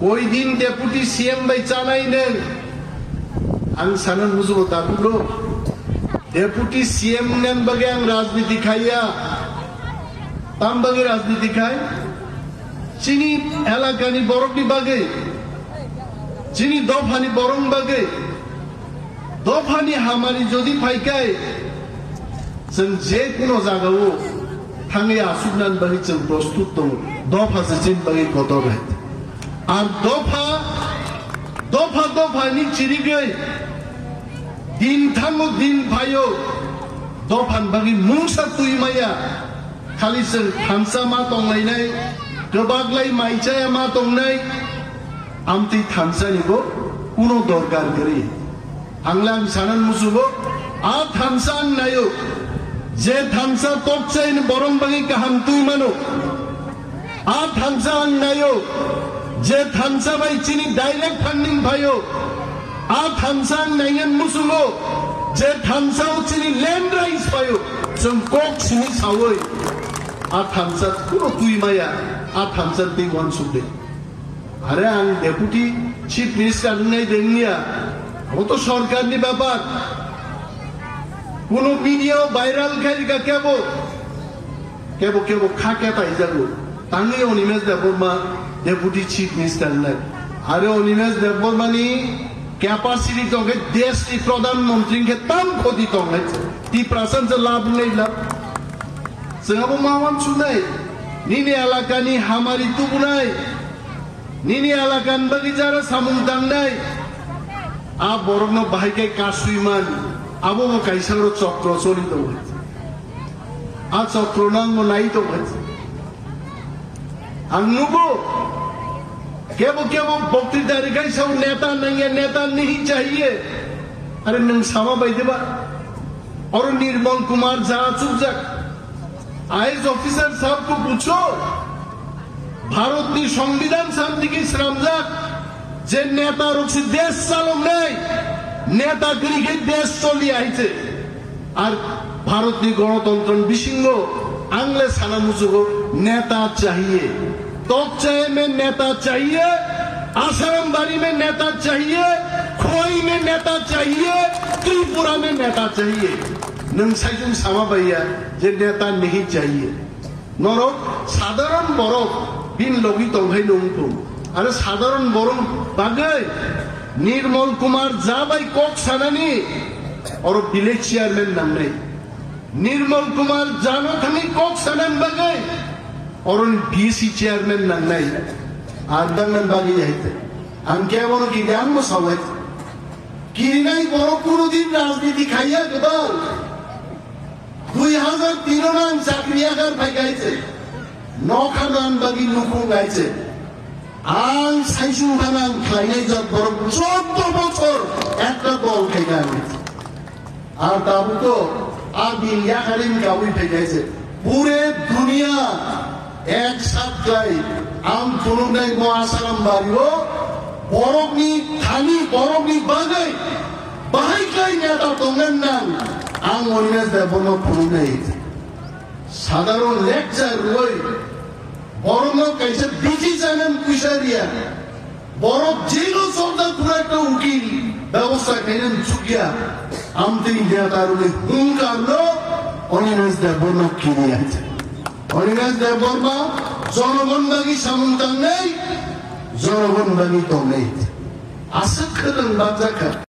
ওই দিন deputy CM by চানাই নেন আং সানান বুঝবো তাগুলো ডেপুটি সিএম নেন বাগে আং রাজনীতি খাইয়া তাম বাগে রাজনীতি খাই চিনি এলাকানি বরফনি বাগে চিনি দফানি বরং বাগে দফানি হামারি যদি ফাইকায় जों जे কোনো জায়গাও থাঙ্গে আসুনান বাগি जों প্রস্তুত দङ দফা যেন বাগি গতবাই আর দফা দফা দফানি চিরিগৈ দিন থাঙ্গো দিন ভাইও দফান বাগি মুংसा তুইमाया खालि जों थानसा मा दंलायनाय गोबागलाय माइचाया मा दंनाय आमति थानसानिबो कुनो दरकार गरि आंलां सानान मुसुबो आ थानसा नायो जे थानसा तोकचाइन बरं बागि गाहाम तुइमानो आ थानसा नायो जे थानसा बाय चिनि डाइरेक्ट फंडिंग भायो आ थानसा नायन मुसुबो जे थानसा चिनि लैंड राइट्स भायो जों कोक सिनि सावै आ थानसा कुनो तुइमाया आ थानसा दै वन सुदे अरे आं डेपुटी चीफ मिनिस्टार नै देनिया वो तो सरकारनि ব্যাপার কোনো ভিডিও ভাইরাল খাইকা কেবো কেবো কেবো খাকে তাই যাবো তাঙ্গে Animesh Debbarma deputy chief minister নাই আরে অনিমেষ দেববর্মানি ক্যাপাসিটি তঙ্গে দেশটি প্রধানমন্ত্রীকে তাম ক্ষতি তঙ্গে তি প্রাসঞ্চ লাভ নেই লাভ जोंहाबो मावान सुनाय निनि एलाकानि हामारि तुबुनाय निनि एलाकान बागि जारा सामुं दांनाय आ बरनो बाहायके कासुइमान आबो काइसारो चक्र चलि दङ आ चक्र नांगो नाय दङ आं नुबो केबो केबो बक्तृता रिगाइसाव नेता नंगे नेता नहीं चाहिए अरे नों सामा बायदिबा और निर्मल कुमार जा चुपजाक आईएएस ऑफिसर साहब को पूछो भारत की संविधान शांति की श्रमजाक जे नेता रक्षी देश चालक नहीं नेता के देश चली आइছে और भारत की गणतंत्र विसिंग आंगले साना मुझको नेता चाहिए तोकचाय में नेता चाहिए आसारामबाड़ी में नेता चाहिए खोई में नेता चाहिए त्रिपुरा में नेता चाहिए नोंसाइजों सामा बाया जे नेता नहीं चाहिए नरक साधारण बरफ बिन लगी तंहाय नंगौ आरो साधारण बरं बागै निर्मल कुमार जाबाय कक सानानि और विलेज चेयरमैन नामनाय निर्मल कुमार जानो थाङै कक सानान बागै और बीसी चेयरमैन नामनाय आदांगन बागै जायते आं केवल गियान मसावै किरिनाय बर कुनोदिन राजनीति खाइया गोबां 2003 नां चाकरियागार फायगायছে नखानान बागि नुखुं गायছে आं साइसुं हानां खायनाय जात बर 14 বছর একটা দল খাইগাयছে আর দাবু তো आ बिलिया खालिन गावै फायगायছে पूरे दुनिया एक साथ जाय आं खुलुमनाय मो आसाराम बारियो बरफनि थानि बरफनि बागै बाहायखाय नेता दंगोन नां आं अनिमेष देबबर्मा खुलुमनाय साधारण लेक्चार रय बरनो कैसे बिजी जानान कुइसारिया बरफ जेलो चलदा पुरा একটা উকিল ব্যবস্থা খাইনান চুকিয়া আমতে নেতারুলে হুঙ্কারলো অনিমেষ দেববর্মা কিনে আছে অনিমেষ দেববর্মা জনগণ বাগি সামন্তান নেই জনগণ বাগি তো নেই আশা করেন বাচ্চা